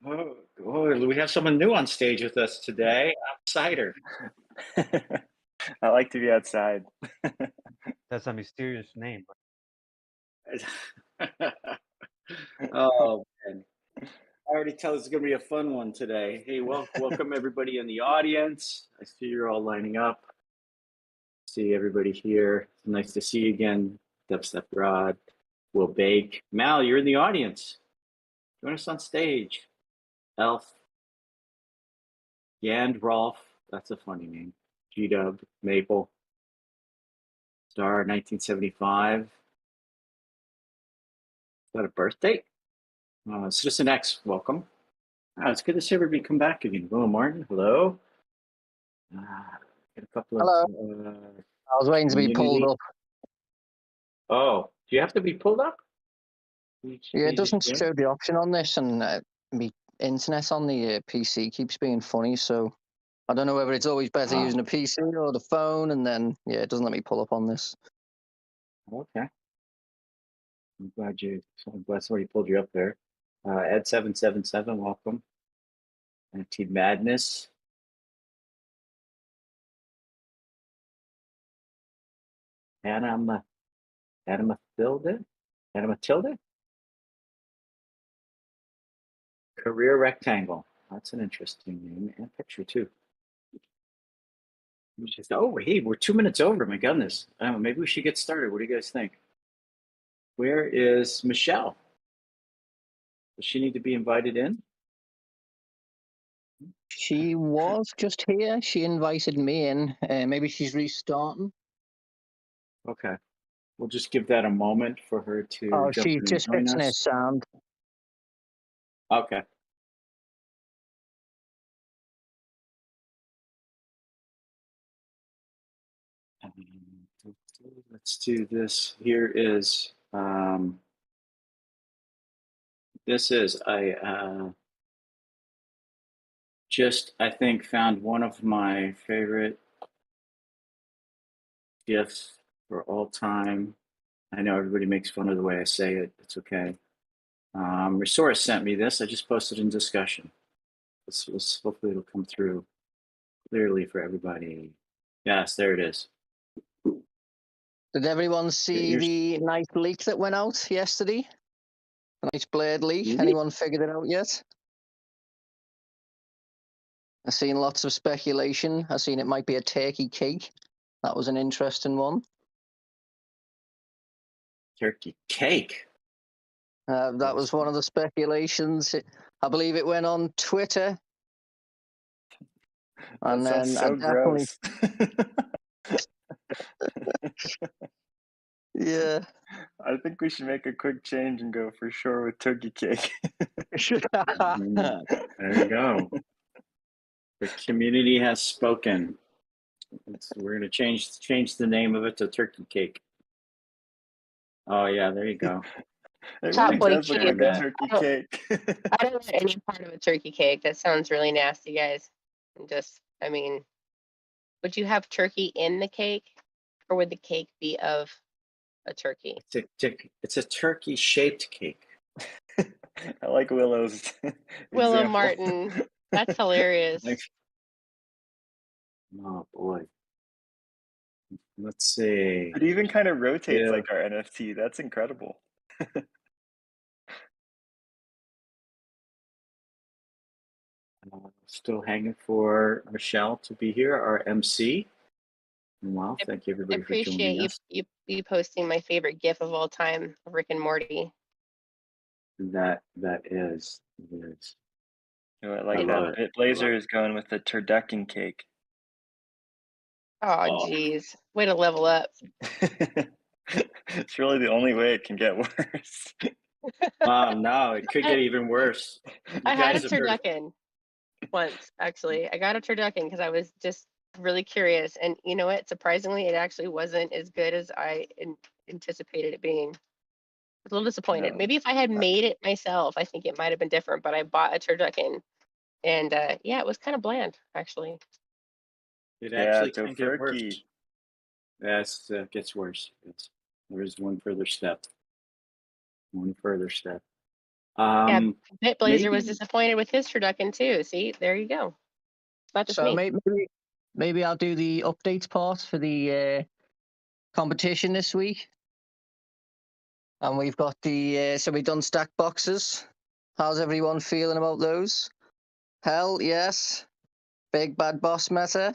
Oh, we have someone new on stage with us today. Outsider. I like to be outside. That's a mysterious name. Oh man, I already tell it's going to be a fun one today. Hey, welcome everybody in the audience. I see you're all lining up. See everybody here. It's nice to see you again. DubstepRod, Will Bake. Mal, you're in the audience. Join us on stage. Elf, Yand Rolf, that's a funny name. G-Dub, Maple, Star 1975. Is that a birthday? Citizen X, welcome. It's good to see everybody come back again. Hello, Martin. Hello. Get a couple Hello. of I was waiting to be pulled community. up. Oh, do you have to be pulled up? Yeah, it doesn't show the option on this, and my internet on the PC keeps being funny. So I don't know whether it's always better using a PC or the phone, and then yeah, it doesn't let me pull up on this. Okay. I'm glad somebody pulled you up there. Ed777, welcome. NFT Madness. Anna Matilda? Career Rectangle. That's an interesting name and picture too. Oh, hey, we're 2 minutes over. My goodness. Maybe we should get started. What do you guys think? Where is Michelle? Does she need to be invited in? She was just here. She invited me in. Maybe she's restarting. Okay. We'll just give that a moment for her to Oh, jump she's in and just join fixing her us. sound. Okay. Let's do this. Here is I just I think found one of my favorite gifts for all time. I know everybody makes fun of the way I say it. It's okay. Resource sent me this. I just posted in discussion. Hopefully it'll come through clearly for everybody. Yes, there it is. Did everyone see the nice leak that went out yesterday? A nice blade leak. Anyone figured it out yet? I've seen lots of speculation. I've seen it might be a turkey cake. That was an interesting one. Turkey cake. That was one of the speculations. I believe it went on Twitter. And then so gross. Yeah. I think we should make a quick change and go for sure with turkey cake. There you go. The community has spoken. We're going to change the name of it to turkey cake. Oh yeah, there you go. It Top really boy does look like a cheese. turkey cake. I don't want any part of a turkey cake. That sounds really nasty, guys. I mean, would you have turkey in the cake, or would the cake be of a turkey? It's a turkey-shaped cake. I like Willow's Willow example. Martin. That's hilarious. Oh boy. Let's see. It even kind of rotates like our NFT. That's incredible. Still hanging for Michelle to be here, our MC. Well, thank you everybody for joining us. Appreciate you posting my favorite GIF of all time, Rick and Morty. That is. You know, I like that. Blazer is going with the turducken cake. Oh, geez. Way to level up. It's really the only way it can get worse. No, it could get even worse. I had a turducken once, actually. I got a turducken because I was just really curious. And you know what? Surprisingly, it actually wasn't as good as I anticipated it being. I was a little disappointed. Maybe if I had made it myself, I think it might have been different. But I bought a turducken, and yeah, it was kind of bland, actually. It actually can get worse. Yes, it gets worse. There is one further step. BitBlazer was maybe- disappointed with his turducken too. See, there you go. It's not just So me. maybe I'll do the updates part for the competition this week. And we've got the so we've done stack boxes. How's everyone feeling about those? Hell yes. Big bad boss meta.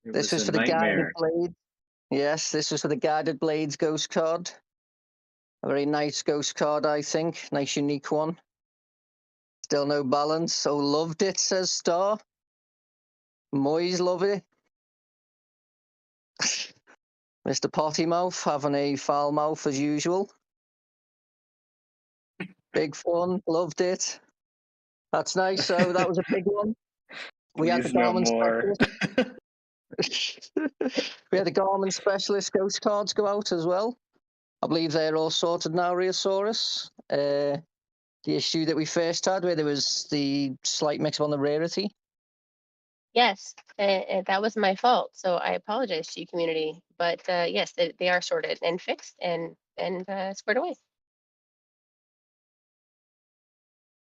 It This was a for the guided nightmare. blade. Yes, this was for the guided blades ghost card. A very nice ghost card, I think. Nice unique one. Still no balance. Oh, loved it, says Star. Moyes love it. Mr. Pottymouth having a foul mouth as usual. Big fun, loved it. That's nice. So that was a big one. We had the Please no Garmin more. specialist. We had the Garmin specialist ghost cards go out as well. I believe they're all sorted now, Rheosaurus. The issue that we first had where there was the slight mix on the rarity. Yes, and that was my fault. So I apologize to you, community. But yes, they are sorted and fixed and squared away.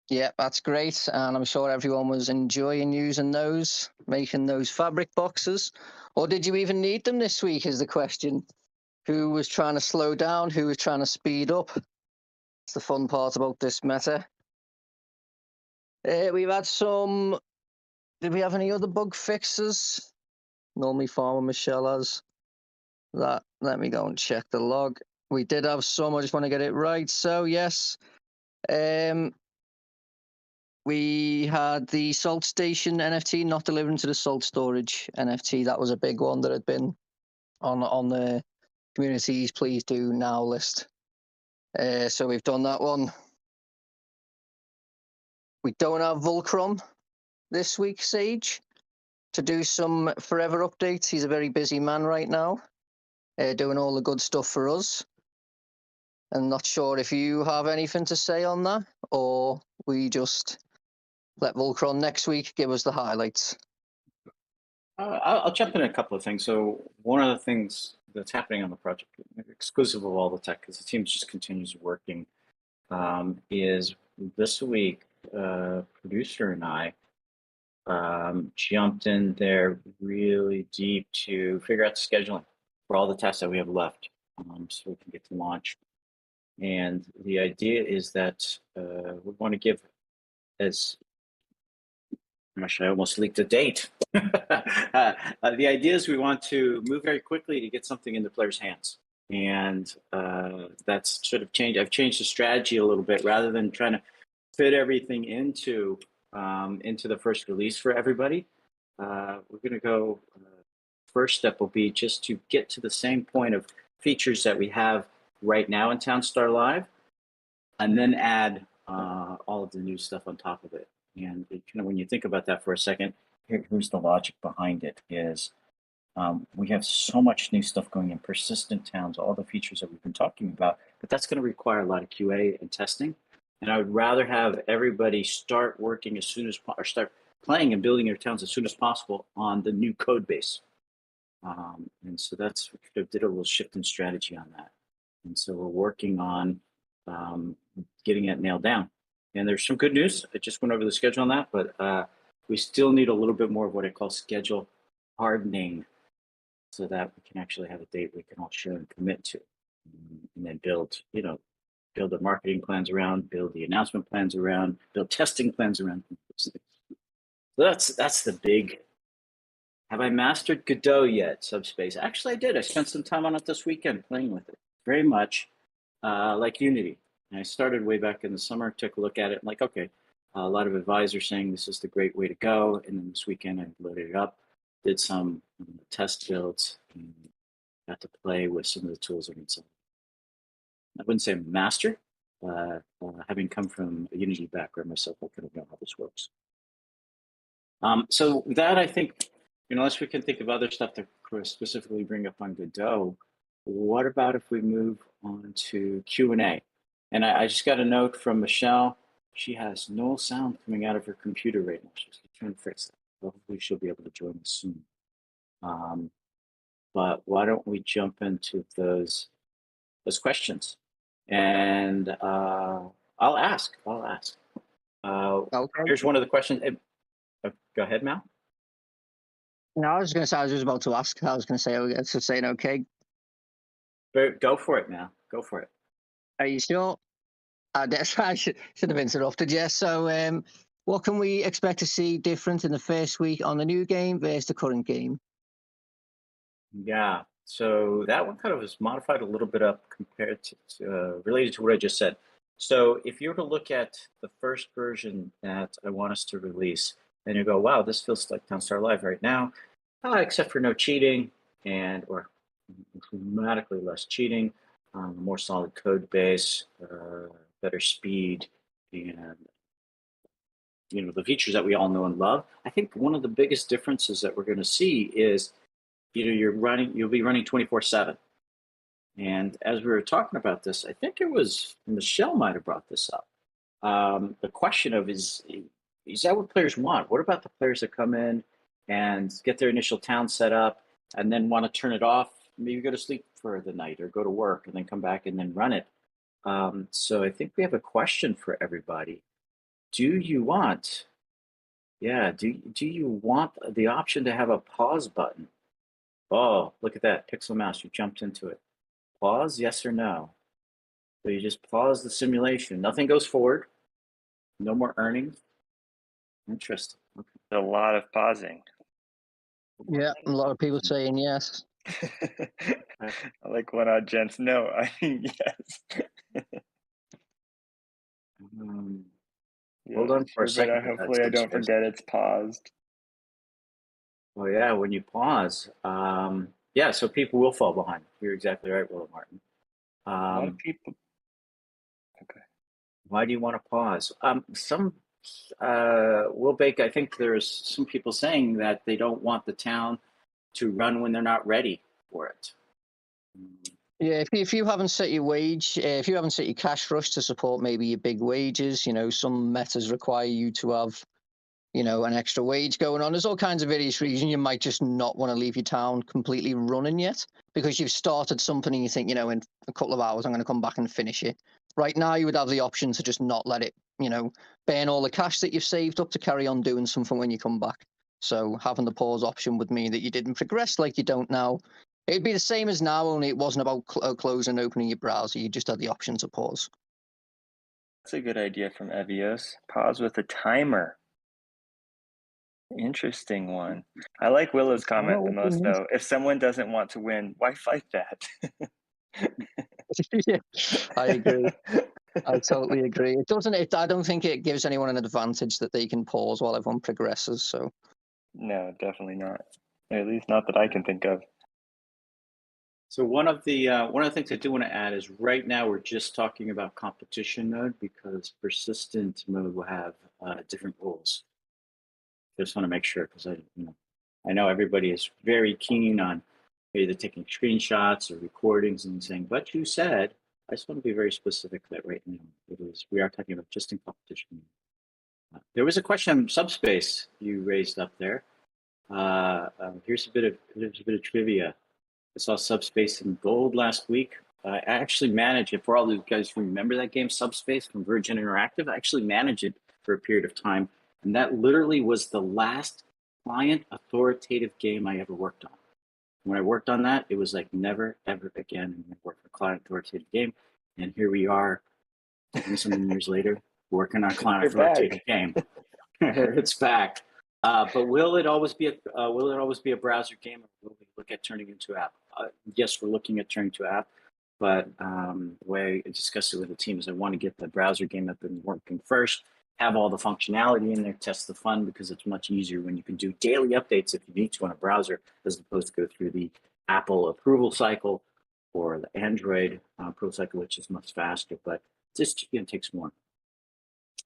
Yeah, that's great. And I'm sure everyone was enjoying using those, making those fabric boxes. Or did you even need them this week is the question. Who was trying to slow down? Who was trying to speed up? It's the fun part about this meta. We've had some... Did we have any other bug fixes? Normally Farmer Michelle has that. Let me go and check the log. We did have some. I just want to get it right. So, yes. We had the salt station NFT not delivering to the salt storage NFT. That was a big one that had been on the community's please do now list. So we've done that one. We don't have Volcron this week, Sage, to do some forever updates. He's a very busy man right now, doing all the good stuff for us. I'm not sure if you have anything to say on that, or we just let Volcron next week give us the highlights. I'll jump in a couple of things. So one of the things that's happening on the project, exclusive of all the tech, because the team just continues working, is this week, producer and I jumped in there really deep to figure out the scheduling for all the tests that we have left, so we can get to launch. And the idea is that we want to give as gosh, I almost leaked a date. The idea is we want to move very quickly to get something in the players' hands. And that's sort of changed. I've changed the strategy a little bit rather than trying to fit everything into the first release for everybody. We're going to go, first step will be just to get to the same point of features that we have right now in Townstar Live, and then add all of the new stuff on top of it. And it, kind of when you think about that for a second, here's the logic behind it is we have so much new stuff going in, persistent towns, all the features that we've been talking about, but that's going to require a lot of QA and testing. And I would rather have everybody start working as soon as, or start playing and building their towns as soon as possible on the new code base. And so that's, we did a little shift in strategy on that. And so we're working on getting it nailed down. And there's some good news. I just went over the schedule on that, but we still need a little bit more of what I call schedule hardening so that we can actually have a date we can all share and commit to. And then build, build the marketing plans around, build the announcement plans around, build testing plans around. So that's the big. Have I mastered Godot yet, Subspace? Actually, I did. I spent some time on it this weekend playing with it. Very much like Unity. And I started way back in the summer, took a look at it, like, okay, a lot of advisors saying this is the great way to go. And then this weekend, I loaded it up, did some test builds, and got to play with some of the tools that inside. I wouldn't say I'm a master, having come from a Unity background myself, I kind of know how this works. So that, I think, unless we can think of other stuff to specifically bring up on Godot, what about if we move on to Q&A? And I just got a note from Michelle. She has no sound coming out of her computer right now. She's trying to fix that. Hopefully she'll be able to join us soon. But why don't we jump into those questions? And I'll ask. Okay. Here's one of the questions. Go ahead, Mal. No, I was going to say, I was just about to ask. I was going to say, oh, it's just saying, okay. Go for it, Mal. Go for it. Are you sure? I should have interrupted you. So, what can we expect to see different in the first week on the new game versus the current game? Yeah. So that one kind of was modified a little bit up compared to related to what I just said. So if you were to look at the first version that I want us to release, and you go, wow, this feels like Townstar Live right now, except for no cheating or dramatically less cheating, more solid code base, better speed, and the features that we all know and love. I think one of the biggest differences that we're going to see is you'll be running 24/7. And as we were talking about this, I think it was Michelle might have brought this up. The question of is that what players want? What about the players that come in and get their initial town set up and then want to turn it off, maybe go to sleep for the night or go to work and then come back and then run it? So I think we have a question for everybody. Do you want the option to have a pause button? Oh, look at that. Pixel Mouse, you jumped into it. Pause, yes or no? So you just pause the simulation. Nothing goes forward. No more earnings. Interesting. Okay. A lot of pausing. Yeah, a lot of people saying yes. I like one odd gents. No, I mean yes. Hold on for a second. Hopefully I don't forget it's paused. Oh yeah, when you pause, yeah, so people will fall behind. You're exactly right, Will Martin. A lot of people. Okay. Why do you want to pause? Will Bake, I think there's some people saying that they don't want the town to run when they're not ready for it. Yeah, if you haven't set your wage, if you haven't set your cash rush to support maybe your big wages, some metas require you to have, an extra wage going on. There's all kinds of various reasons you might just not want to leave your town completely running yet because you've started something and you think, in a couple of hours I'm going to come back and finish it. Right now you would have the option to just not let it, burn all the cash that you've saved up to carry on doing something when you come back. So having the pause option would mean that you didn't progress like you don't now. It'd be the same as now, only it wasn't about closing and opening your browser. You just had the option to pause. That's a good idea from Evios. Pause with a timer. Interesting one. I like Willow's comment the most, though. If someone doesn't want to win, why fight that? Yeah, I agree. I totally agree. It doesn't. I don't think it gives anyone an advantage that they can pause while everyone progresses. So. No, definitely not. At least not that I can think of. So one of the things I do want to add is right now we're just talking about competition mode because persistent mode will have different rules. Just want to make sure because I know everybody is very keen on either taking screenshots or recordings and saying, but you said, I just want to be very specific that right now we are talking about just in competition. There was a question on subspace you raised up there. Here's a bit of trivia. I saw Subspace in gold last week. I actually managed it for all you guys who remember that game, Subspace from Virgin Interactive. I actually managed it for a period of time. And that literally was the last client authoritative game I ever worked on. When I worked on that, it was like never, ever again work for a client authoritative game. And here we are, 20-something years later, working on client authoritative game. It's back. But will it always be a browser game, or will we look at turning into app? Yes, we're looking at turning to app, but the way I discussed it with the team is I want to get the browser game up and working first, have all the functionality in there, test the fun, because it's much easier when you can do daily updates if you need to on a browser, as opposed to go through the Apple approval cycle or the Android approval cycle, which is much faster, but just takes more.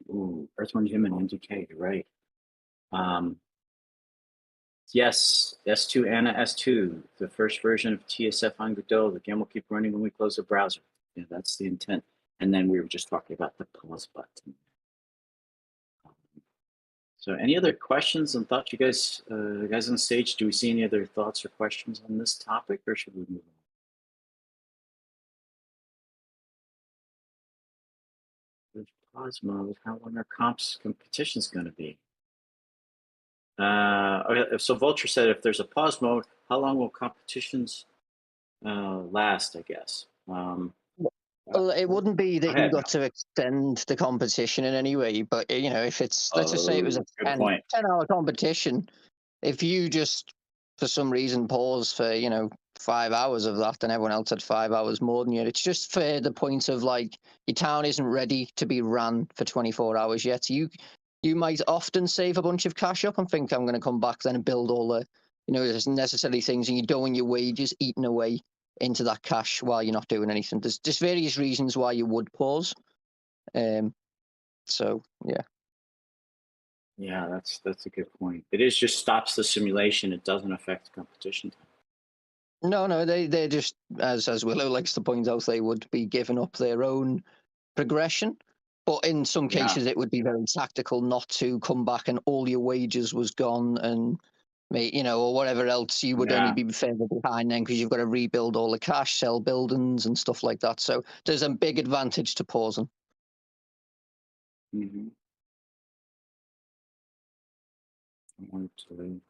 Ooh, Earthworm Jim and MDK, you're right. Yes, S2 Anna S2, the first version of TSF on Godot. The game will keep running when we close the browser. Yeah, that's the intent. And then we were just talking about the pause button. So any other questions and thoughts, you guys on stage? Do we see any other thoughts or questions on this topic, or should we move on? With pause mode, how long are competitions going to be? Okay, so Vulture said if there's a pause mode, how long will competitions last? I guess. Well, it wouldn't be Go that you ahead, got to extend the competition in any way, but if it's, let's just say it was a good point. 10-hour competition, if you just for some reason pause for 5 hours of that, and everyone else had 5 hours more than you, it's just for the point of like your town isn't ready to be ran for 24 hours yet. You might often save a bunch of cash up and think I'm going to come back then and build all the there's necessary things, and you don't want your wages eaten away into that cash while you're not doing anything. There's just various reasons why you would pause. So yeah. Yeah, that's a good point. It is just stops the simulation. It doesn't affect competition time. No, they're just, as Willow likes to point out, they would be giving up their own progression. But in some cases, it would be very tactical not to come back and all your wages was gone, and or whatever else, you would only be further behind then because you've got to rebuild all the cash, sell buildings and stuff like that. So there's a big advantage to pausing. Mm-hmm. I want to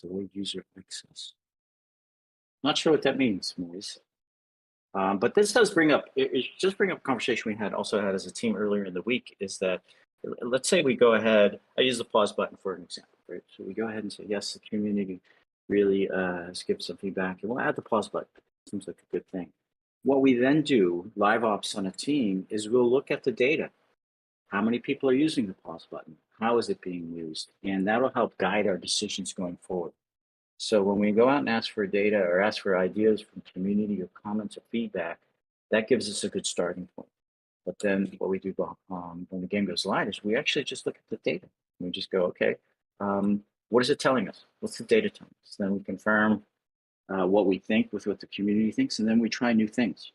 delay user access. Not sure what that means, Maurice. But this does bring up, it just bring up a conversation we also had as a team earlier in the week, is that, let's say we go ahead, I use the pause button for an example, right? So we go ahead and say, yes, the community really has given some feedback, and we'll add the pause button. Seems like a good thing. What we then do, live ops on a team, is we'll look at the data. How many people are using the pause button? How is it being used? And that'll help guide our decisions going forward. So when we go out and ask for data or ask for ideas from community or comments or feedback, that gives us a good starting point. But then what we do when the game goes live is we actually just look at the data. We just go, okay, what is it telling us? What's the data telling us? Then we confirm what we think with what the community thinks, and then we try new things.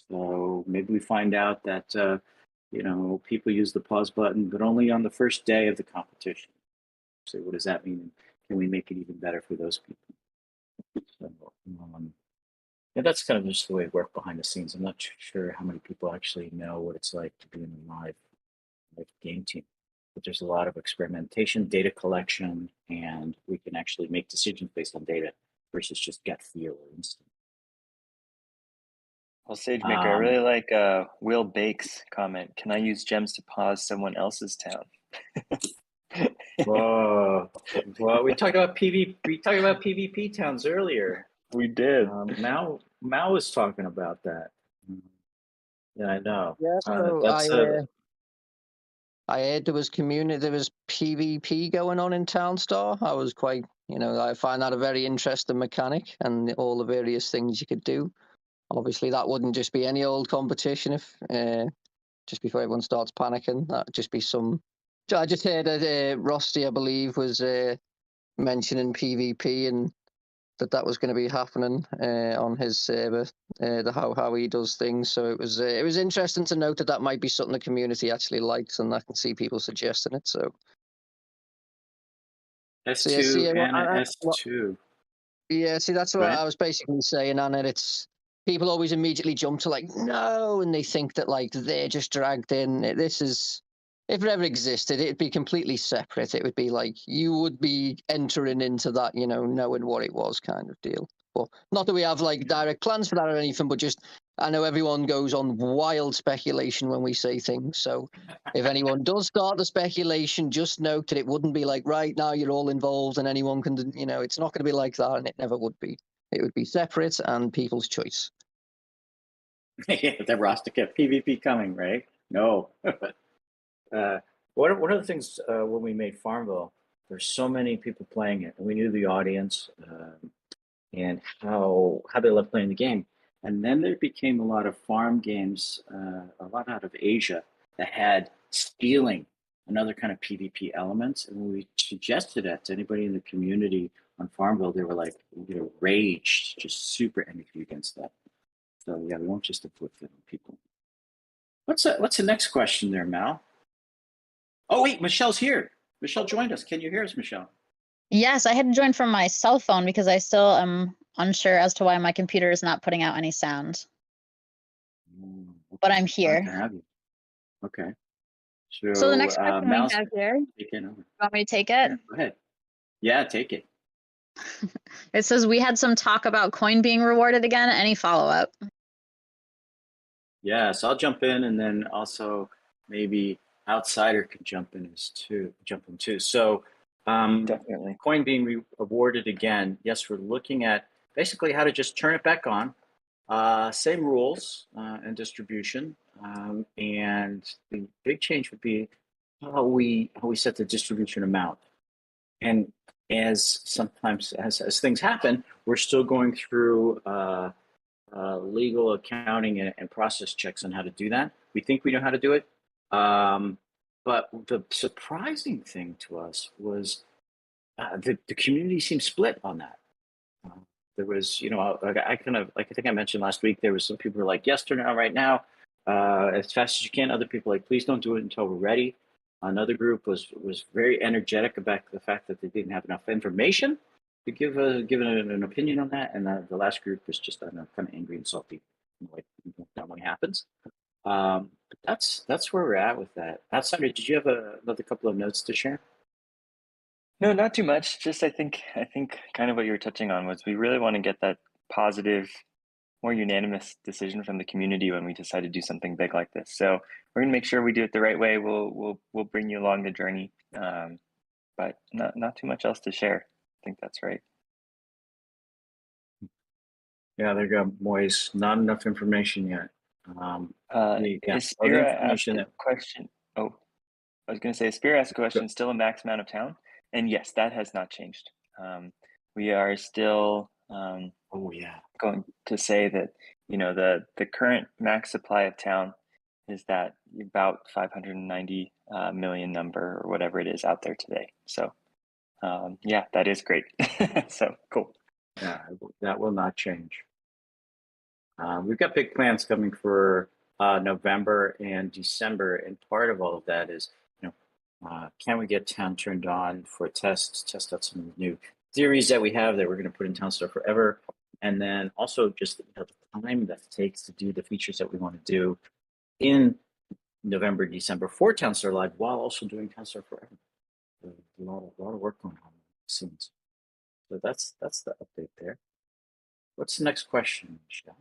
So maybe we find out that people use the pause button, but only on the first day of the competition. So what does that mean? Can we make it even better for those people? So, yeah, that's kind of just the way it works behind the scenes. I'm not sure how many people actually know what it's like to be in a live game team. But there's a lot of experimentation, data collection, and we can actually make decisions based on data versus just gut feel or instinct. Well, SageMaker, I really like Will Bake's comment. Can I use gems to pause someone else's town? Whoa! Well, we talked about PvP towns earlier. We did. Mao was talking about that. Yeah, I know. Yeah, so I heard there was PvP going on in Townstar. I was quite, I find that a very interesting mechanic, and all the various things you could do. Obviously, that wouldn't just be any old competition. If just before everyone starts panicking, that'd just be some. I just heard that Rusty, I believe, was mentioning PvP, and that was going to be happening on his server, how he does things. So it was interesting to note that might be something the community actually likes, and I can see people suggesting it. So S2 and S2. Yeah, see, that's what I was basically saying, Anna. It's people always immediately jump to like no, and they think that like they're just dragged in. This is, if it ever existed, it'd be completely separate. It would be like you would be entering into that, knowing what it was, kind of deal. Well, not that we have like direct plans for that or anything, but just I know everyone goes on wild speculation when we say things. So if anyone does start the speculation, just note that it wouldn't be like right now you're all involved and anyone can, it's not going to be like that, and it never would be. It would be separate and people's choice. Yeah, the roster kept PvP coming, right? No. One of the things when we made Farmville, there's so many people playing it, and we knew the audience and how they love playing the game. And then there became a lot of farm games, a lot out of Asia, that had stealing and other kind of PvP elements. And when we suggested that to anybody in the community on Farmville, they were like, raged, just super angry against that. So yeah, we won't just inflict it on people. What's the next question there, Mal? Oh wait, Michelle's here. Michelle joined us. Can you hear us, Michelle? Yes, I had to join from my cell phone because I still am unsure as to why my computer is not putting out any sound. But I'm here. Glad to have you. Okay. So the next question we Mouse, have here, taking over. you want me to take it? Yeah, go ahead. Yeah, take it. It says we had some talk about coin being rewarded again. Any follow-up? Yes, I'll jump in, and then also maybe Outsider can jump in too. So, Definitely. coin being awarded again. Yes, we're looking at basically how to just turn it back on. Same rules and distribution, and the big change would be how we set the distribution amount. And as sometimes as things happen, we're still going through legal, accounting, and process checks on how to do that. We think we know how to do it, but the surprising thing to us was the community seemed split on that. There was, I kind of, like I think I mentioned last week, there was some people who were like, yes to now, right now, as fast as you can. Other people like, please don't do it until we're ready. Another group was very energetic about the fact that they didn't have enough information to give an opinion on that. And the last group was just, I don't know, kind of angry and salty, like that when it happens. But that's where we're at with that. Outsider, did you have another couple of notes to share? No, not too much. Just I think kind of what you were touching on was we really want to get that positive, more unanimous decision from the community when we decide to do something big like this. So we're gonna make sure we do it the right way. We'll bring you along the journey, but not too much else to share. I think that's right. Yeah, there you go, Moise. Not enough information yet. Aspira asked a question. Oh, I was going to say, Aspira asked a question, still a max amount of town? And yes, that has not changed. We are still going to say that, the current max supply of town is that about 590 million number or whatever it is out there today. So yeah, that is great. So cool. Yeah, that will not change. We've got big plans coming for November and December, and part of all of that is, can we get town turned on for a test out some of the new theories that we have that we're going to put in Townstar forever, and then also just the time that it takes to do the features that we want to do in November, December for Townstar Live, while also doing Townstar forever. A lot of work going on soon. So that's the update there. What's the next question, Michelle?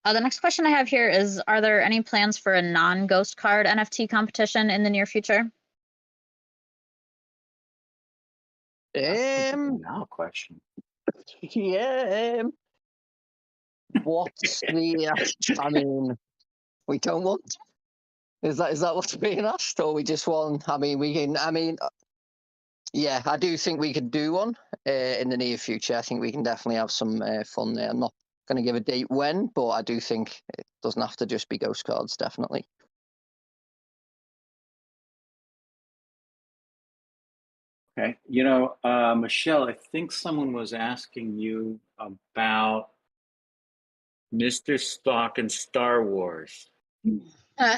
The next question I have here is, are there any plans for a non-ghost card NFT competition in the near future? Now question. Yeah. What's the? I mean, we don't want. Is that what's being asked, or we just want? I mean, we can. I mean, yeah, I do think we could do one in the near future. I think we can definitely have some fun there. I'm not going to give a date when, but I do think it doesn't have to just be ghost cards. Definitely. Okay, Michelle, I think someone was asking you about Mr. Spock and Star Wars. I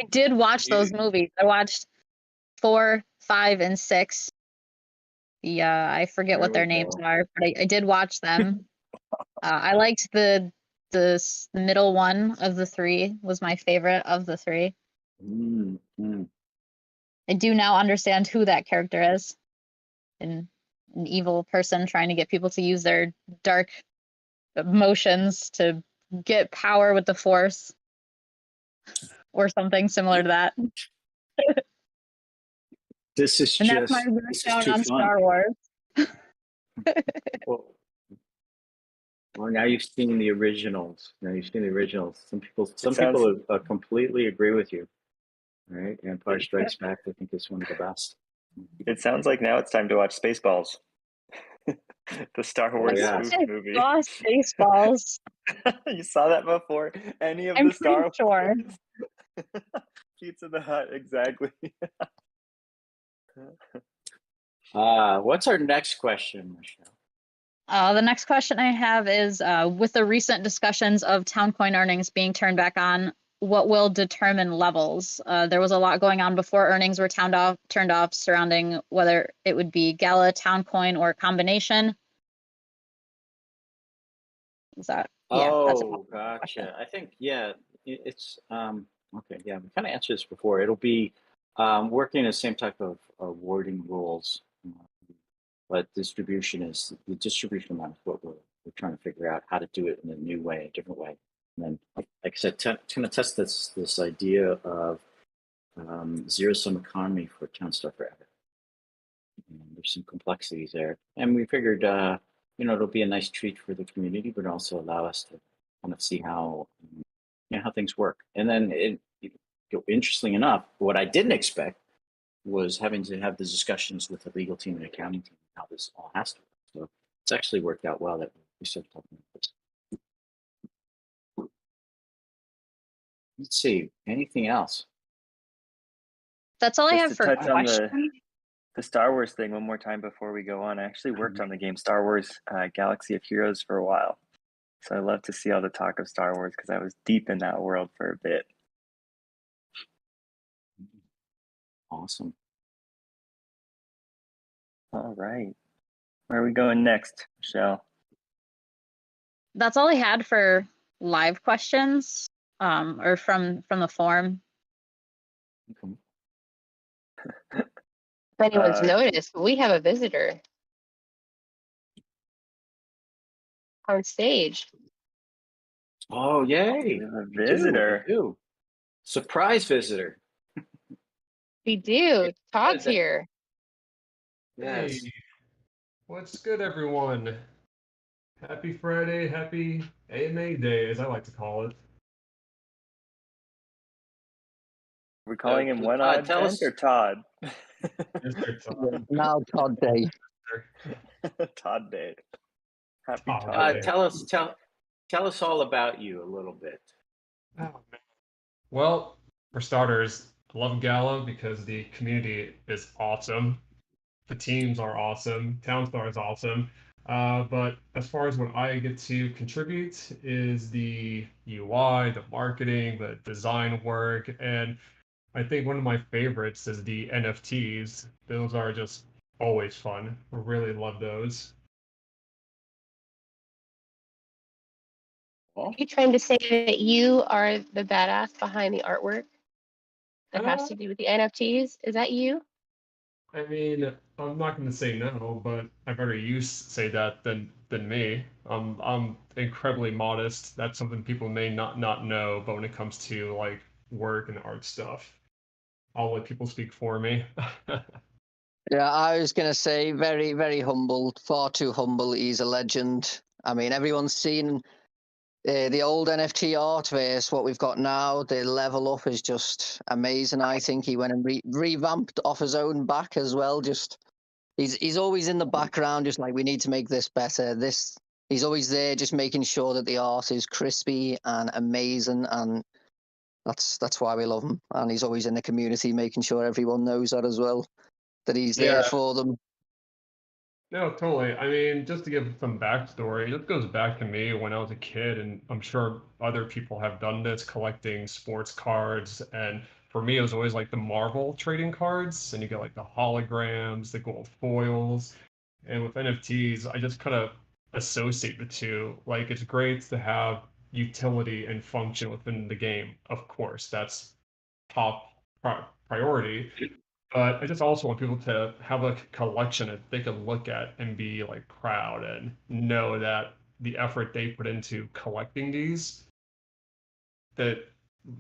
did watch those movies. I watched 4, 5, and 6. I forget what their names are, but I did watch them. I liked the middle one of the 3 was my favorite of the 3. Mm-hmm. I do now understand who that character is. An evil person trying to get people to use their dark emotions to get power with the Force. Or something similar to that. This is and that's my breakdown on Star Wars. Well, now you've seen the originals. Some people completely agree with you. Right? Empire Strikes Back, I think, is one of the best. It sounds like now it's time to watch Spaceballs. The Star Wars spoof movie. Spaceballs. You saw that before any of the Star Wars? Pizza the Hut, exactly. What's our next question, Michelle? The next question I have is, with the recent discussions of TownCoin earnings being turned back on, what will determine levels? There was a lot going on before earnings were turned off surrounding whether it would be Gala, TownCoin, or a combination. Is that? Oh, gotcha. I think, it's okay. Yeah, we kind of answered this before. It'll be working the same type of wording rules, but the distribution amount is what we're trying to figure out how to do it in a new way, a different way. And then, like I said, to test this idea of zero sum economy for Townstar forever. There's some complexities there, and we figured it'll be a nice treat for the community, but also allow us to kind of see how how things work. And then interestingly enough, what I didn't expect was having to have the discussions with the legal team and accounting team how this all has to work. So it's actually worked out well that we started talking about this. Let's see, anything else? That's all I have Just for to touch on questions. the Star Wars thing one more time before we go on. I actually worked on the game Star Wars Galaxy of Heroes for a while. So I love to see all the talk of Star Wars because I was deep in that world for a bit. Awesome. All right. Where are we going next, Michelle? That's all I had for live questions, or from the forum. Okay. If anyone's noticed, we have a visitor on stage. Oh, yay! We have a We do, visitor. we do. Surprise visitor. We do. Todd's here. Yes. Hey, what's good, everyone? Happy Friday, happy AMA Day, as I like to call it. We're calling him One Todd, Odd tell Cent us- or Todd? Mr. Todd. Now Todd Day. Todd Day. Happy Todd Todd Day. Day. tell us all about you a little bit. Oh, man. Well, for starters, I love Gala because the community is awesome. The teams are awesome. Townstar is awesome. But as far as what I get to contribute is the UI, the marketing, the design work, and I think one of my favorites is the NFTs. Those are just always fun. I really love those. Are you trying to say that you are the badass behind the artwork that has to do with the NFTs? Is that you? I mean, I'm not going to say no, but I'd rather you say that than me. I'm incredibly modest. That's something people may not know, but when it comes to like work and art stuff, I'll let people speak for me. Yeah, I was going to say very, very humble, far too humble. He's a legend. I mean, everyone's seen the old NFT art versus what we've got now. The level up is just amazing. I think he went and revamped off his own back as well. Just he's always in the background, just like we need to make this better. He's always there, just making sure that the art is crispy and amazing, and that's why we love him. And he's always in the community, making sure everyone knows that as well, that he's there Yeah. for them. No, totally. I mean, just to give some backstory, it goes back to me when I was a kid, and I'm sure other people have done this, collecting sports cards. And for me, it was always like the Marvel trading cards, and you get like the holograms, the gold foils. And with NFTs, I just kind of associate the two. Like, it's great to have utility and function within the game. Of course, that's top priority. But I just also want people to have a collection that they can look at and be like proud and know that the effort they put into collecting these, that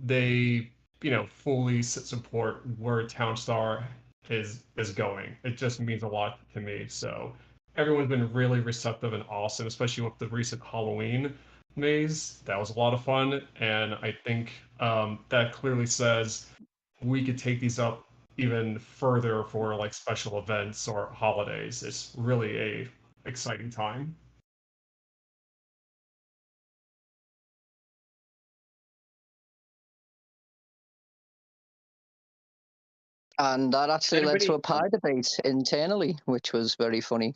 they, fully support where Townstar is going. It just means a lot to me. So everyone's been really receptive and awesome, especially with the recent Halloween maze. That was a lot of fun, and I think that clearly says we could take these up even further for like special events or holidays. It's really a exciting time. And that actually led to a Anybody- pie debate internally, which was very funny.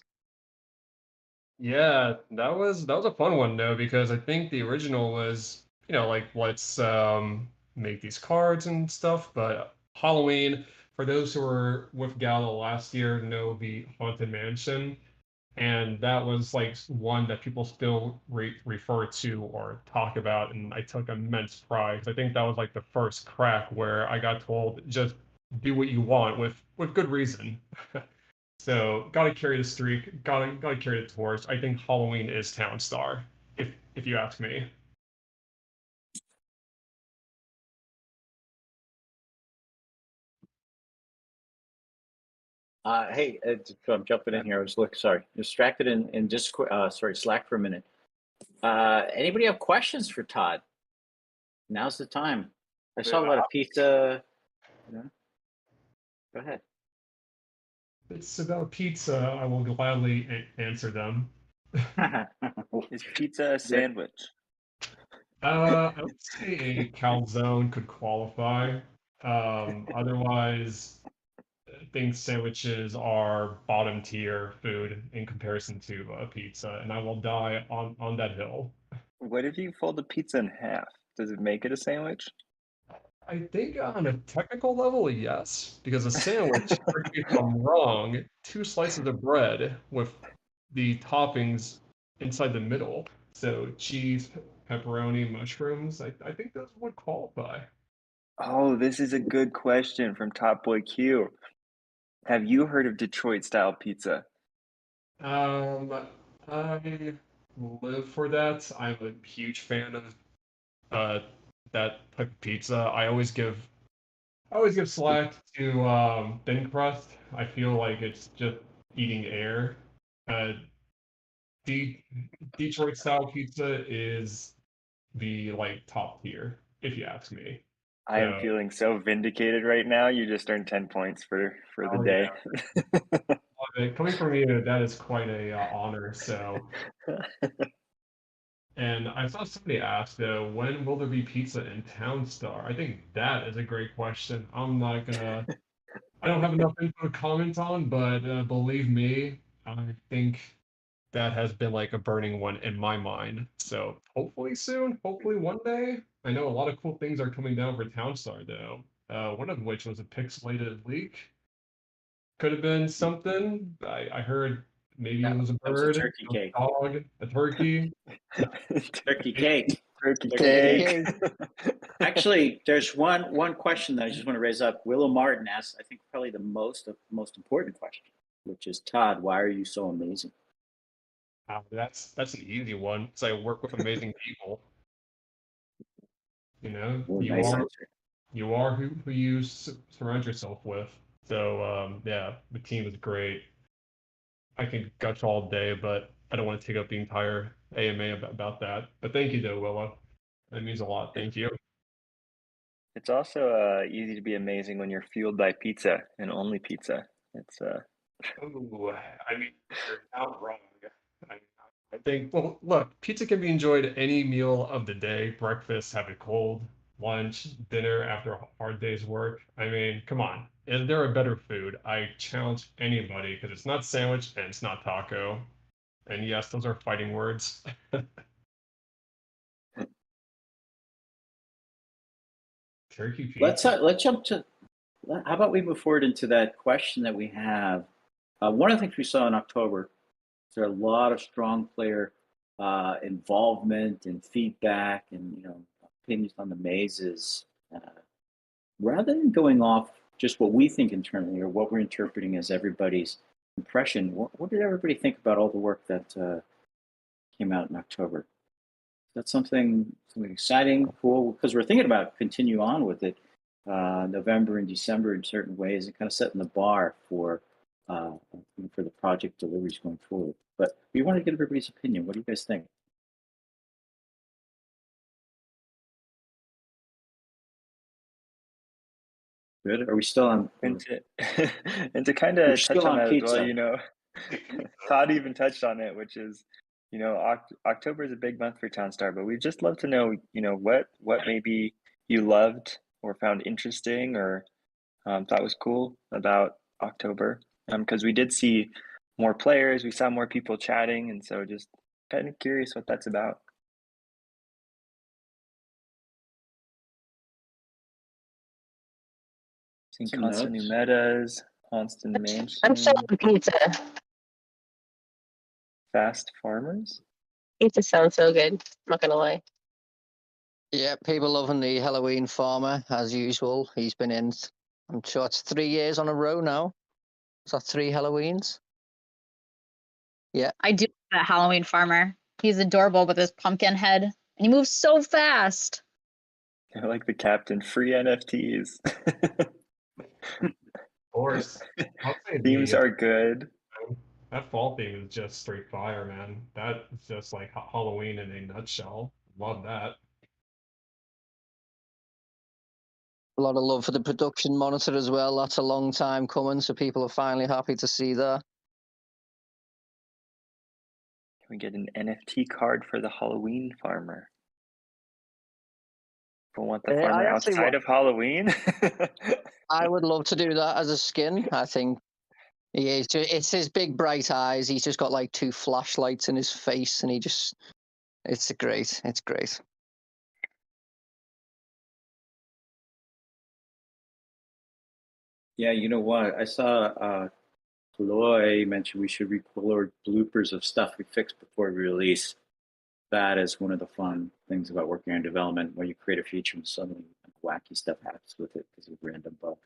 Yeah, that was a fun one though, because I think the original was, like let's make these cards and stuff, but Halloween, for those who were with Gala last year, know the Haunted Mansion. And that was like one that people still refer to or talk about, and I took immense pride. 'Cause I think that was like the first crack where I got told just do what you want with good reason. So gotta carry the streak, gotta carry the torch. I think Halloween is Townstar, if you ask me. Hey, I'm jumping in here. I was distracted in Discord. Sorry, Slack for a minute. Anybody have questions for Todd? Now's the time. I saw a lot of pizza. Yeah. Go ahead. It's about pizza. I will gladly answer them. Is pizza a sandwich? I would say a calzone could qualify. Otherwise, I think sandwiches are bottom tier food in comparison to pizza, and I will die on that hill. What if you fold the pizza in half? Does it make it a sandwich? I think on a technical level, yes, because a sandwich, correct me if I'm wrong, two slices of bread with the toppings inside the middle. So cheese, pepperoni, mushrooms. I think those would qualify. Oh, this is a good question from Top Boy Q. Have you heard of Detroit style pizza? I live for that. I'm a huge fan of uh that type of pizza. I always give slack to thin crust. I feel like it's just eating air. Uh, De Detroit style pizza is the like top tier, if you ask me. I am So, feeling so vindicated right now. You just earned 10 points for the oh day. yeah, coming from you, that is quite a honor. So, and I saw somebody ask though, when will there be pizza in Townstar? I think that is a great question. I don't have enough info to comment on, but believe me, I think that has been like a burning one in my mind. So hopefully soon, hopefully one day. I know a lot of cool things are coming down for Townstar though. One of which was a pixelated leak. Could have been something. I heard maybe it was a That was a bird, turkey a cake. dog, a turkey. Turkey cake. Turkey Turkey cake. Actually, there's one question that I just want to raise up. Willow Martin asked, I think probably the most important question, which is Todd, why are you so amazing? That's an easy one. So I work with amazing people. You know, Ooh, nice answer. you are who you surround yourself with. So yeah, the team is great. I can gush all day, but I don't want to take up the entire AMA about that. But thank you, though, Willow. That means a lot. Thank you. It's also easy to be amazing when you're fueled by pizza and only pizza. It's Ooh, I mean, you're not wrong. I, I think, well, look, pizza can be enjoyed at any meal of the day, breakfast, have it cold, lunch, dinner after a hard day's work. I mean, come on. Is there a better food? I challenge anybody because it's not sandwich and it's not taco. And yes, those are fighting words. Turkey pizza. Let's jump to. How about we move forward into that question that we have? One of the things we saw in October, there are a lot of strong player involvement and feedback, and opinions on the mazes. Rather than going off just what we think internally or what we're interpreting as everybody's impression, what did everybody think about all the work that came out in October? That's something exciting, cool, because we're thinking about continue on with it November and December in certain ways and kind of setting the bar for the project deliveries going forward. But we want to get everybody's opinion. What do you guys think? Good. Are we still on? and to kind We're of touch still on on that as well, pizza. Todd even touched on it, which is, October is a big month for Townstar, but we'd just love to know, what maybe you loved or found interesting or thought was cool about October. Because we did see more players, we saw more people chatting, and so just kind of curious what that's about. Seeing Some constant new notes. metas, constant mansion. I'm still on pizza. fast farmers. It just sounds so good. I'm not gonna lie. Yeah, people loving the Halloween farmer as usual. He's been in, I'm sure it's 3 years on a row now. Is that 3 Halloweens? Yeah. I do love that Halloween farmer. He's adorable with his pumpkin head, and he moves so fast. I like the captain. Free NFTs. Of course. I'll say Themes the, are good. that fall theme is just straight fire, man. That is just like Halloween in a nutshell. Love that. A lot of love for the production monitor as well. That's a long time coming, so people are finally happy to see that. Can we get an NFT card for the Halloween farmer? People want the I farmer actually outside of Halloween? I would love to do that as a skin. I think it's his big bright eyes. He's just got like 2 flashlights in his face, and it's great. It's great. Yeah, you know what? I saw Chloe mentioned we should record bloopers of stuff we fixed before we release. That is one of the fun things about working on development, where you create a feature and suddenly wacky stuff happens with it because of a random bug.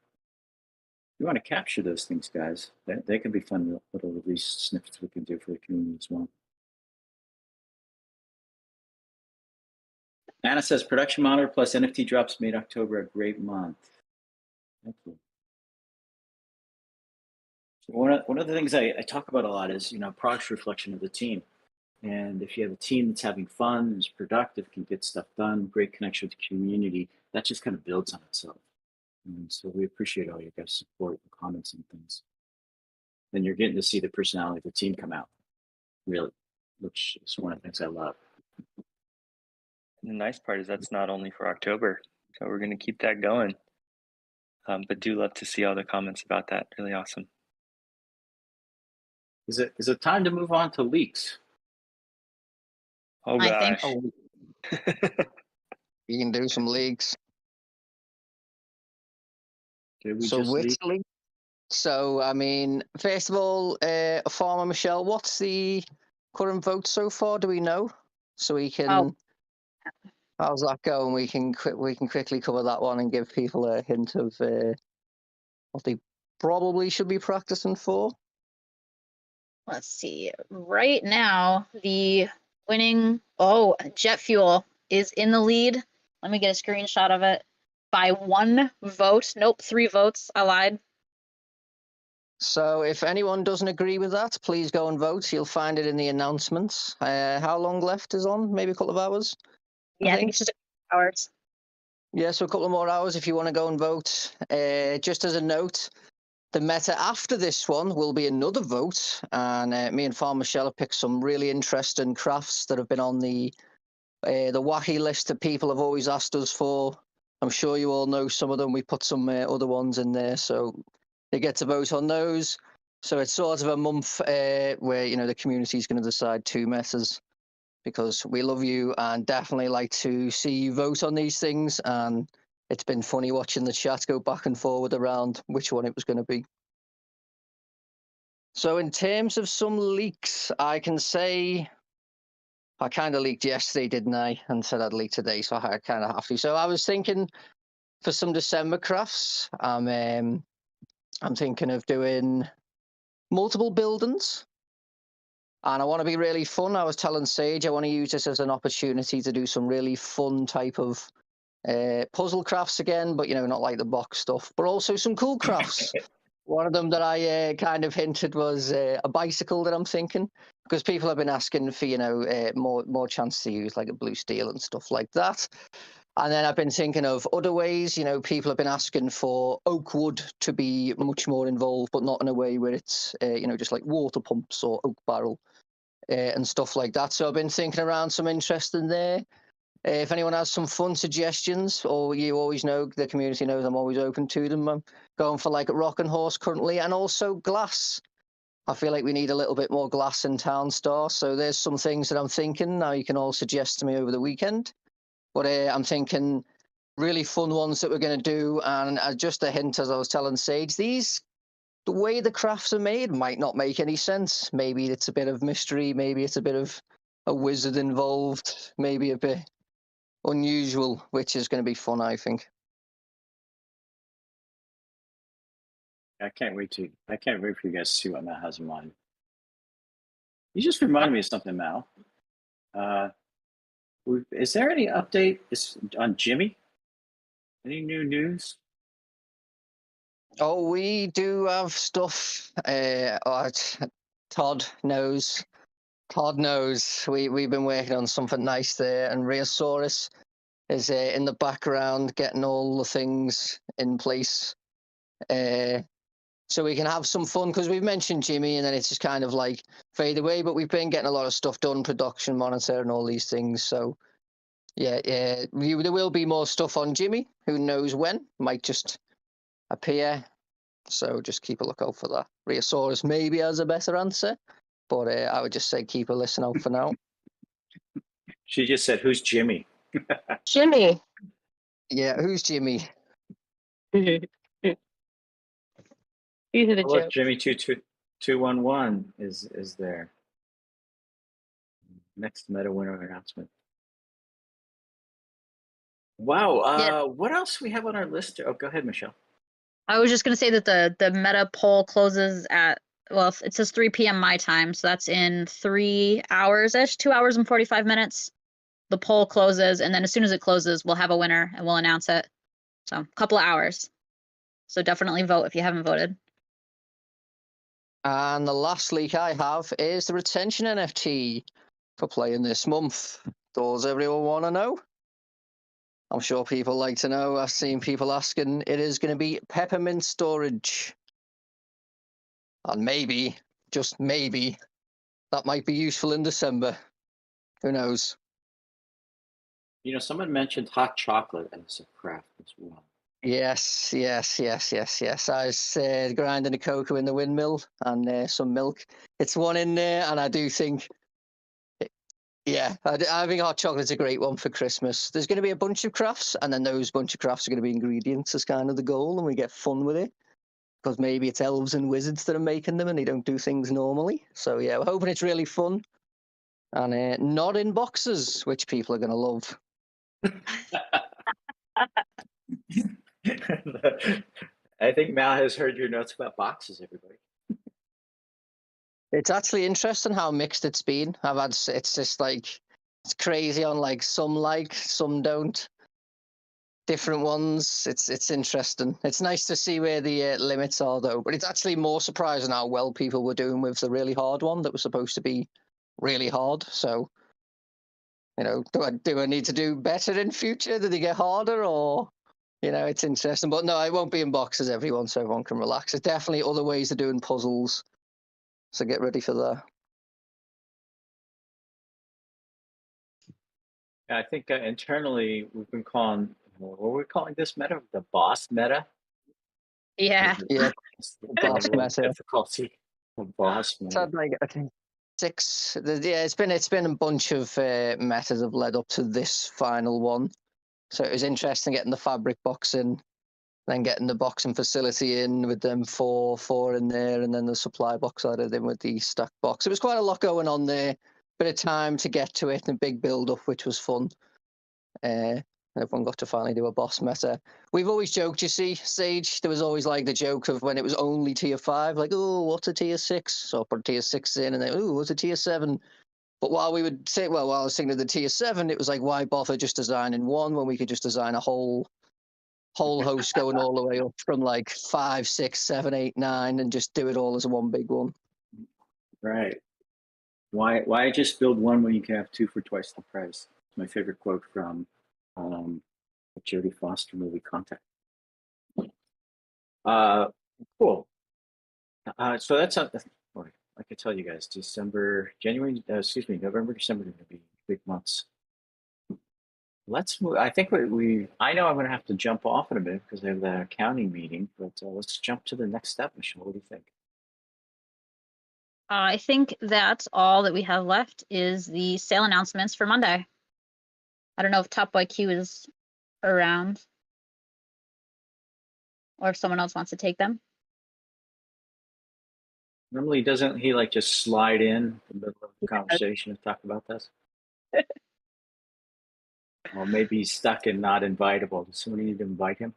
You want to capture those things, guys. They can be fun little release snippets we can do for the community as well. Anna says, production monitor plus NFT drops made October a great month. Thank you. So one of the things I talk about a lot is, product's reflection of the team. And if you have a team that's having fun, is productive, can get stuff done, great connection with the community, that just kind of builds on itself. And so we appreciate all your guys' support and comments and things. Then you're getting to see the personality of the team come out, really, which is one of the things I love. And the nice part is that's not only for October, so we're going to keep that going. But do love to see all the comments about that. Really awesome. Is it time to move on to leaks? Oh I gosh. You can do some leaks. Did we So just which leak? leak? So I mean, first of all, Farmer Michelle, what's the current vote so far? Do we know? So we can. Oh. How's that going? We can quickly cover that one and give people a hint of what they probably should be practicing for. Let's see. Right now, the winning jet fuel is in the lead. Let me get a screenshot of it. By 1 vote. Nope, 3 votes. I lied. So if anyone doesn't agree with that, please go and vote. You'll find it in the announcements. How long left is on? Maybe a couple of hours? Yeah, I think it's just a couple hours. Yeah, so a couple of more hours if you want to go and vote. Just as a note, the meta after this one will be another vote. And me and Farmer Michelle have picked some really interesting crafts that have been on the wacky list that people have always asked us for. I'm sure you all know some of them. We put some other ones in there, so they get to vote on those. So it's sort of a month where, the community is going to decide 2 metas, because we love you and definitely like to see you vote on these things. And it's been funny watching the chat go back and forward around which one it was going to be. So in terms of some leaks, I can say I kind of leaked yesterday, didn't I? And said I'd leak today, so I kind of have to. So I was thinking for some December crafts, I'm thinking of doing multiple buildings. And I want to be really fun. I was telling Sage I want to use this as an opportunity to do some really fun type of puzzle crafts again, but not like the box stuff, but also some cool crafts. One of them that I kind of hinted was a bicycle that I'm thinking, because people have been asking for more chance to use like a blue steel and stuff like that. And then I've been thinking of other ways. People have been asking for oak wood to be much more involved, but not in a way where it's just like water pumps or oak barrel and stuff like that. So I've been thinking around some interest in there. If anyone has some fun suggestions, or you always know, the community knows I'm always open to them. I'm going for like a rock and horse currently, and also glass. I feel like we need a little bit more glass in Townstar. So there's some things that I'm thinking. Now you can all suggest to me over the weekend. But I'm thinking really fun ones that we're going to do. And just a hint, as I was telling Sage, these the way the crafts are made might not make any sense. Maybe it's a bit of mystery. Maybe it's a bit of a wizard involved. Maybe a bit unusual, which is going to be fun, I think. I can't wait for you guys to see what Mal has in mind. You just reminded me of something, Mal. Is there any update on Jimmy? Any new news? Oh, we do have stuff. Todd knows. Todd knows. We've been working on something nice there, and Rheosaurus is in the background getting all the things in place. So we can have some fun, because we've mentioned Jimmy and then it's just kind of like fade away, but we've been getting a lot of stuff done, production monitor and all these things. So yeah, there will be more stuff on Jimmy. Who knows when? Might just appear. So just keep a lookout for that. Rheosaurus maybe has a better answer, but I would just say keep a listen out for now. She just said, "Who's Jimmy?" Jimmy. Yeah, who's Jimmy? These are the Look, jokes. Jimmy 22211 is there. Next meta winner announcement. Wow. Yeah. What else we have on our list? Oh, go ahead, Michelle. I was just gonna say that the meta poll closes at, well, it says 3 p.m. my time, so that's in 3 hours-ish, 2 hours and 45 minutes. The poll closes, and then as soon as it closes, we'll have a winner and we'll announce it. So a couple of hours. So definitely vote if you haven't voted. And the last leak I have is the retention NFT for playing this month. Does everyone want to know? I'm sure people like to know. I've seen people asking. It is going to be peppermint storage. And maybe, just maybe, that might be useful in December. Who knows? You know, someone mentioned hot chocolate as a craft as well. Yes. I was grinding a cocoa in the windmill and some milk. It's one in there, and I do think, yeah, I think hot chocolate's a great one for Christmas. There's going to be a bunch of crafts, and then those bunch of crafts are going to be ingredients as kind of the goal, and we get fun with it. Because maybe it's elves and wizards that are making them, and they don't do things normally. So yeah, we're hoping it's really fun, and not in boxes, which people are going to love. I think Mal has heard your notes about boxes, everybody. It's actually interesting how mixed it's been. It's just like, it's crazy on some don't. Different ones. It's interesting. It's nice to see where the limits are though, but it's actually more surprising how well people were doing with the really hard one that was supposed to be really hard. So, you know, do I need to do better in future? Do they get harder, or, you know, it's interesting. But no, it won't be in boxes, everyone, so everyone can relax. There's definitely other ways of doing puzzles, so get ready for that. I think internally we've been calling, what are we calling this meta? The boss meta? Yeah. Yeah, boss Level of meta. difficulty. The boss It's meta. had like, I think, 6. Yeah, it's been a bunch of metas have led up to this final one. So it was interesting getting the fabric box in, then getting the boxing facility in with them four in there, and then the supply box added in with the stack box. It was quite a lot going on there. Bit of time to get to it and a big build up, which was fun. Everyone got to finally do a boss meta. We've always joked, you see, Sage, there was always like the joke of when it was only tier 5, like, oh, what's a tier 6? So I put tier 6 in, and then, oh, what's a tier 7? But while we would say, well, while I was thinking of the tier 7, it was like, why bother just designing one when we could just design a whole host going all the way up from like 5, 6, 7, 8, 9, and just do it all as one big one. Right. Why just build one when you can have two for twice the price? It's my favorite quote from the Jodie Foster movie Contact. Cool. So that's I could tell you guys, November, December are going to be big months. Let's move. I think I know I'm going to have to jump off in a minute because I have the accounting meeting, but let's jump to the next step, Michelle. What do you think? I think that's all that we have left is the sale announcements for Monday. I don't know if Top Boy Q is around or if someone else wants to take them. Normally, doesn't he like just slide in the middle of the conversation and talk about this? Or maybe he's stuck and not invitable. Does somebody need to invite him?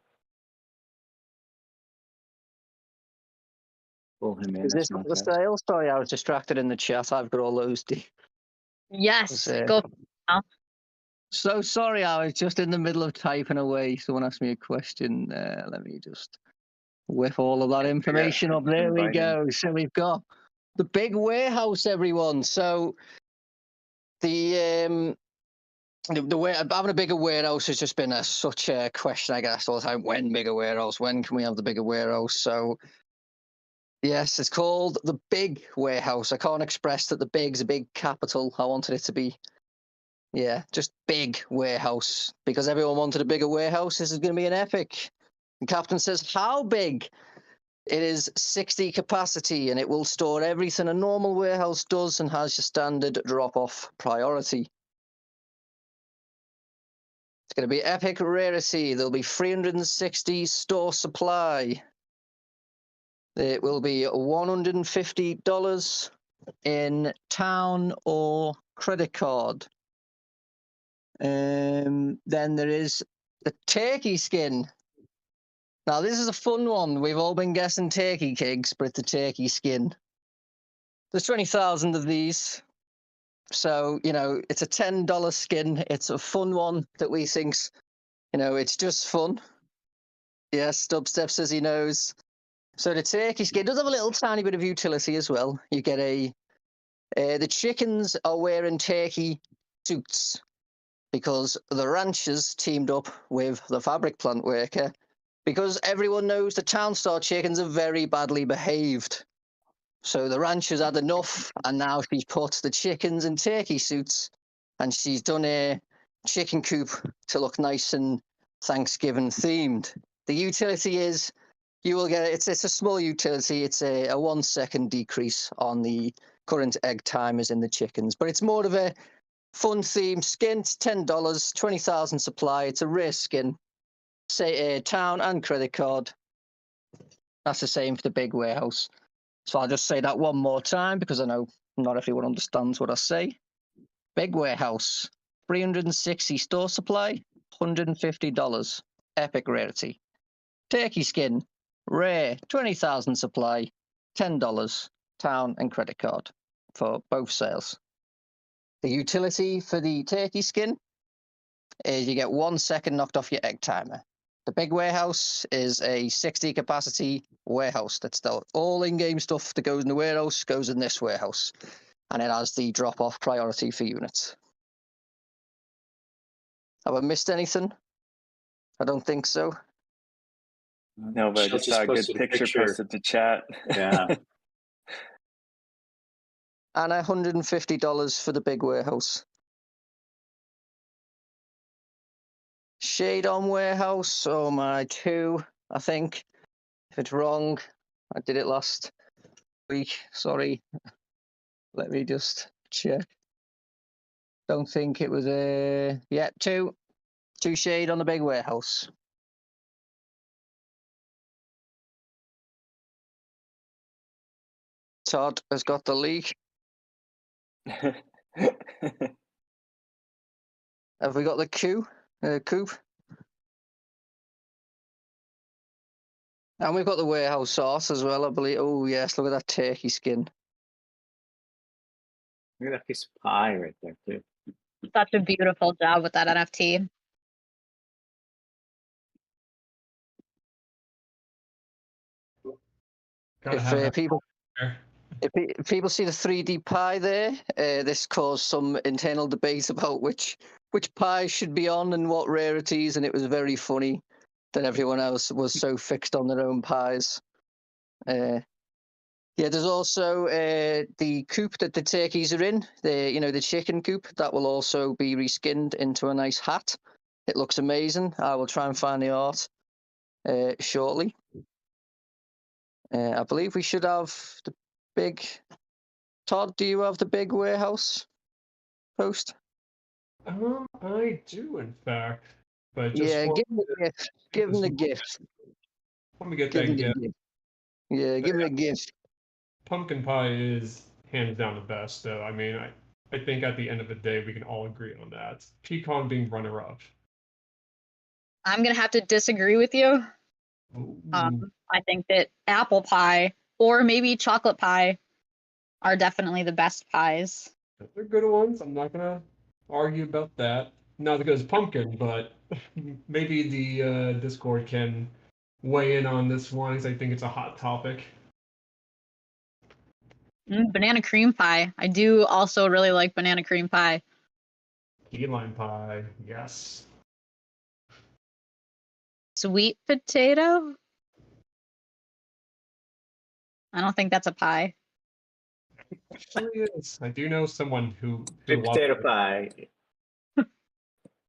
Pull him in. Is this That's not the that. sale? Sorry, I was distracted in the chat. I've got all those. Yes, uh, go. So sorry, I was just in the middle of typing away. Someone asked me a question. Let me just whip all of that information up. There we go. So we've got the big warehouse, everyone. So the way having a bigger warehouse has just been such a question I get asked all the time. When bigger warehouse? When can we have the bigger warehouse? So yes, it's called the big warehouse. I can't express that the big's a big capital. I wanted it to be, yeah, just big warehouse because everyone wanted a bigger warehouse. This is going to be an epic. The captain says, how big? It is 60 capacity and it will store everything a normal warehouse does and has your standard drop-off priority. It's going to be epic rarity. There'll be 360 store supply. It will be $150 in town or credit card. Then there is the turkey skin. Now, this is a fun one. We've all been guessing turkey kigs, but it's a turkey skin. There's 20,000 of these. So, you know, it's a $10 skin. It's a fun one that we think's, you know, it's just fun. Yes, Dubstep says he knows. So the turkey skin does have a little tiny bit of utility as well. You get the chickens are wearing turkey suits because the ranchers teamed up with the fabric plant worker because everyone knows the Townstar chickens are very badly behaved. So the ranchers had enough, and now she's put the chickens in turkey suits, and she's done a chicken coop to look nice and Thanksgiving themed. The utility is you will get it's a small utility. It's a 1 second decrease on the current egg timers in the chickens, but it's more of a fun theme skin. It's $10, 20,000 supply. It's a rare skin. Say town and credit card. That's the same for the big warehouse. So I'll just say that one more time because I know not everyone understands what I say. Big warehouse, 360 store supply, $150. Epic rarity. Turkey skin, rare, 20,000 supply, $10. Town and credit card for both sales. The utility for the turkey skin is you get 1 second knocked off your egg timer. The big warehouse is a 60 capacity warehouse. That's all in-game stuff that goes in the warehouse goes in this warehouse. And it has the drop-off priority for units. Have I missed anything? I don't think so. No, but I just saw a good picture posted to chat. Yeah. And $150 for the big warehouse. Shade on warehouse, oh my, 2, I think. If it's wrong, I did it last week, sorry. Let me just check. Don't think it was yeah, 2 shade on the big warehouse. Todd has got the leak. Have we got the coop? And we've got the warehouse sauce as well, I believe. Oh, yes, look at that turkey skin. Look at that piece of pie right there, too. Such a beautiful job with that NFT. If people see the 3D pie there, this caused some internal debate about which pie should be on and what rarities, and it was very funny that everyone else was so fixed on their own pies. Yeah, there's also the coop that the turkeys are in, the chicken coop, that will also be reskinned into a nice hat. It looks amazing. I will try and find the art shortly. I believe we should have the big... Todd, do you have the big warehouse post? I do, in fact. But just yeah, give him the gift. Give him the gift. Let me get that gift. Yeah, give him a gift. pumpkin pie is hands down the best, though. I mean, I think at the end of the day, we can all agree on that. Pecan being runner-up. I'm gonna have to disagree with you. I think that apple pie or maybe chocolate pie are definitely the best pies. They're good ones. I'm not gonna argue about that. Not because pumpkin, but maybe the Discord can weigh in on this one, because I think it's a hot topic. Banana cream pie. I do also really like banana cream pie. Key lime pie, yes. Sweet potato? I don't think that's a pie. Actually is. I do know someone who Sweet loves potato it. pie.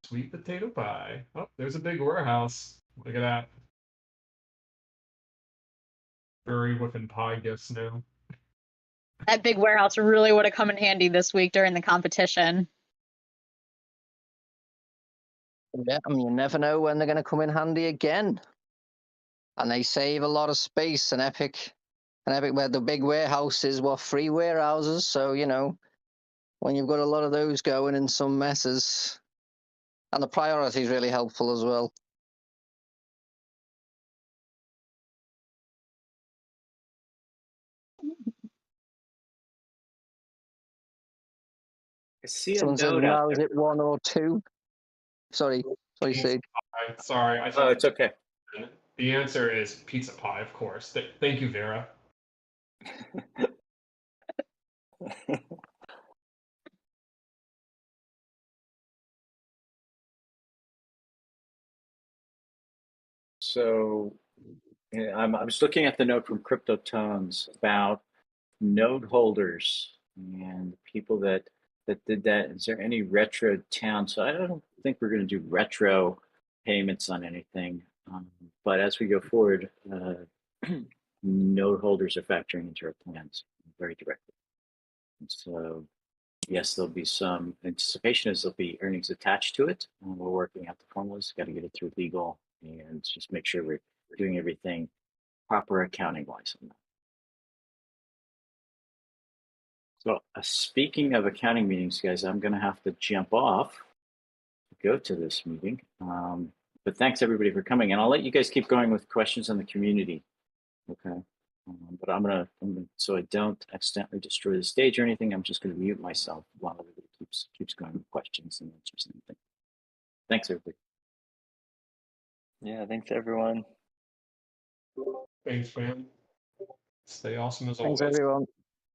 Sweet potato pie. Oh, there's a big warehouse. Look at that. Very within pie gifts now. That big warehouse really would have come in handy this week during the competition. Yeah, I mean, you never know when they're going to come in handy again. And they save a lot of space. An Epic where the big warehouses were free warehouses. So, you know, when you've got a lot of those going in some messes, and the priority is really helpful as well. I see a Someone says, note out now is there. it 1 or 2? Sorry, Sid. Sorry, I Oh, thought it's okay. the answer is pizza pie, of course. Thank you, Vera. So yeah, I'm just looking at the note from Crypto Tones about node holders and people that did that. Is there any retro town? So I don't think we're going to do retro payments on anything. But as we go forward, node holders are factoring into our plans very directly. And so yes, there'll be some anticipation as there'll be earnings attached to it. We're working out the formulas, got to get it through legal and just make sure we're doing everything proper accounting wise on that. So speaking of accounting meetings, guys, I'm going to have to jump off to go to this meeting. But thanks everybody for coming, and I'll let you guys keep going with questions on the community. Okay. But I'm gonna, so I don't accidentally destroy the stage or anything. I'm just gonna mute myself while everybody keeps going with questions and answers and everything. Thanks, everybody. Yeah, thanks everyone. Thanks, man. Stay awesome as Thanks, always. everyone.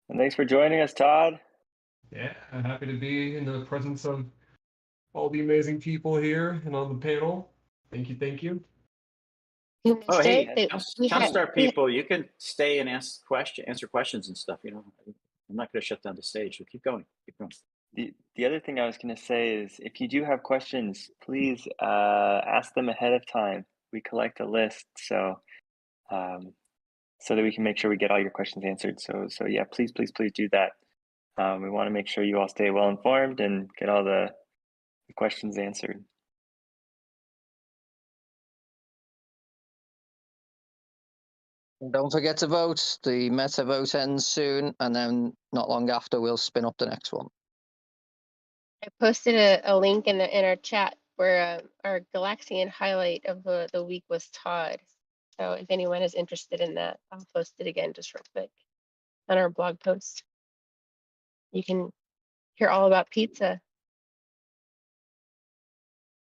And thanks for joining us, Todd. Yeah, I'm happy to be in the presence of all the amazing people here and on the panel. Thank you, thank you. You missed Oh, hey, it. Townstar people, you can stay and answer questions and stuff. You know, I'm not going to shut down the stage. So keep going. Keep going. The other thing I was going to say is if you do have questions, please ask them ahead of time. We collect a list so that we can make sure we get all your questions answered. So yeah, please do that. We want to make sure you all stay well informed and get all the questions answered. Don't forget to vote. The meta vote ends soon, and then not long after, we'll spin up the next one. I posted a link in our chat where our Galaxian highlight of the week was Todd. So if anyone is interested in that, I'll post it again just real quick on our blog post. You can hear all about pizza.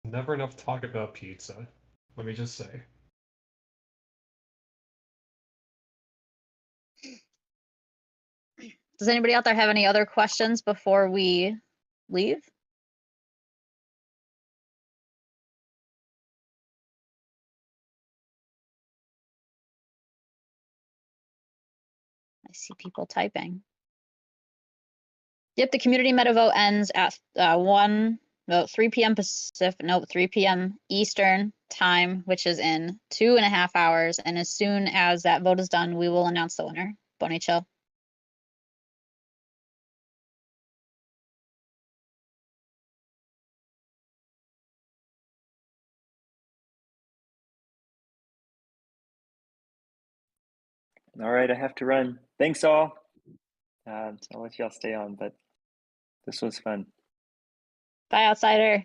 Never enough talk about pizza, let me just say. Does anybody out there have any other questions before we leave? I see people typing. Yep, the community meta vote ends at 3 p.m. Pacific, 3 p.m. Eastern time, which is in 2.5 hours. And as soon as that vote is done, we will announce the winner. Bonnie Chill. All right, I have to run. Thanks all. So I'll let y'all stay on, but this was fun. Bye, outsider.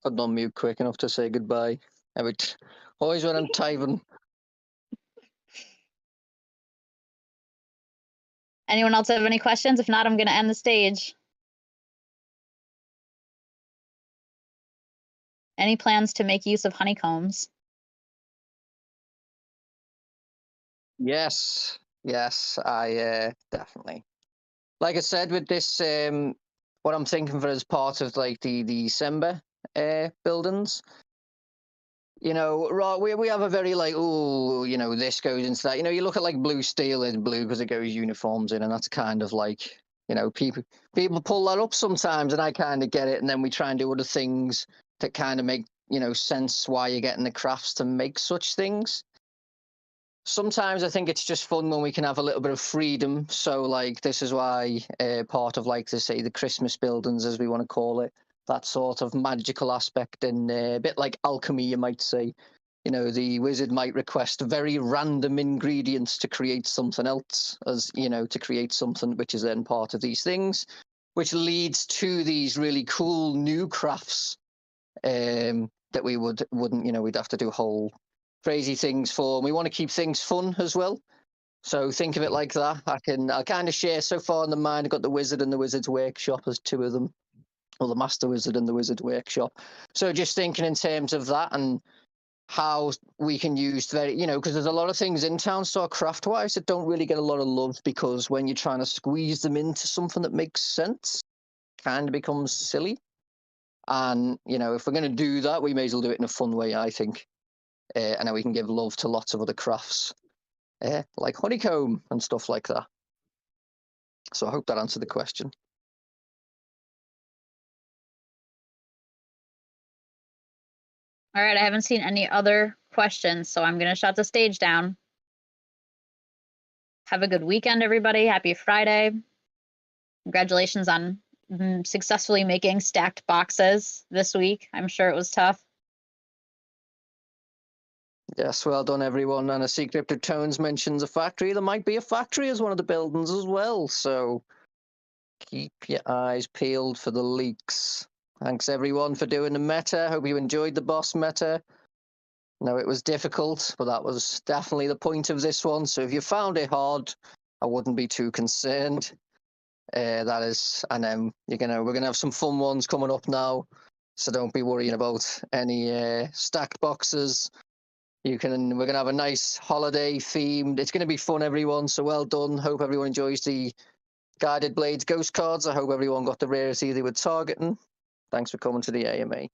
I'd not mute quick enough to say goodbye. Always when I'm typing. Anyone else have any questions? If not, I'm going to end the stage. Any plans to make use of honeycombs? Yes, I definitely. Like I said, with this, what I'm thinking for as part of like the December buildings, you know, right? We have a very like, oh, you know, this goes into that. You know, you look at like blue steel is blue because it goes uniforms in, and that's kind of like, you know, people pull that up sometimes, and I kind of get it, and then we try and do other things that kind of make, you know, sense why you're getting the crafts to make such things. Sometimes I think it's just fun when we can have a little bit of freedom. So like this is why part of like to say the Christmas buildings, as we want to call it, that sort of magical aspect, and a bit like alchemy, you might say. You know, the wizard might request very random ingredients to create something else, as you know, to create something which is then part of these things, which leads to these really cool new crafts that we wouldn't, you know, we'd have to do whole crazy things for. And we want to keep things fun as well. So think of it like that. I'll kind of share so far in the mind. I've got the wizard and the wizard's workshop as two of them, or the master wizard and the wizard workshop. So just thinking in terms of that and how we can use you know, because there's a lot of things in Townstar craft wise that don't really get a lot of love, because when you're trying to squeeze them into something that makes sense, kind of becomes silly. And you know, if we're going to do that, we may as well do it in a fun way, I think. And then we can give love to lots of other crafts, like honeycomb and stuff like that. So I hope that answered the question. All right, I haven't seen any other questions, so I'm going to shut the stage down. Have a good weekend, everybody. Happy Friday. Congratulations on successfully making stacked boxes this week. I'm sure it was tough. Yes, well done, everyone. And a Secret of Tones mentions a factory. There might be a factory as one of the buildings as well. So keep your eyes peeled for the leaks. Thanks, everyone, for doing the meta. Hope you enjoyed the boss meta. No, it was difficult, but that was definitely the point of this one. So if you found it hard, I wouldn't be too concerned. That is, and then we're gonna have some fun ones coming up now. So don't be worrying about any stacked boxes. We're gonna have a nice holiday themed. It's gonna be fun, everyone. So well done. Hope everyone enjoys the Guided Blades ghost cards. I hope everyone got the rarity they were targeting. Thanks for coming to the AMA.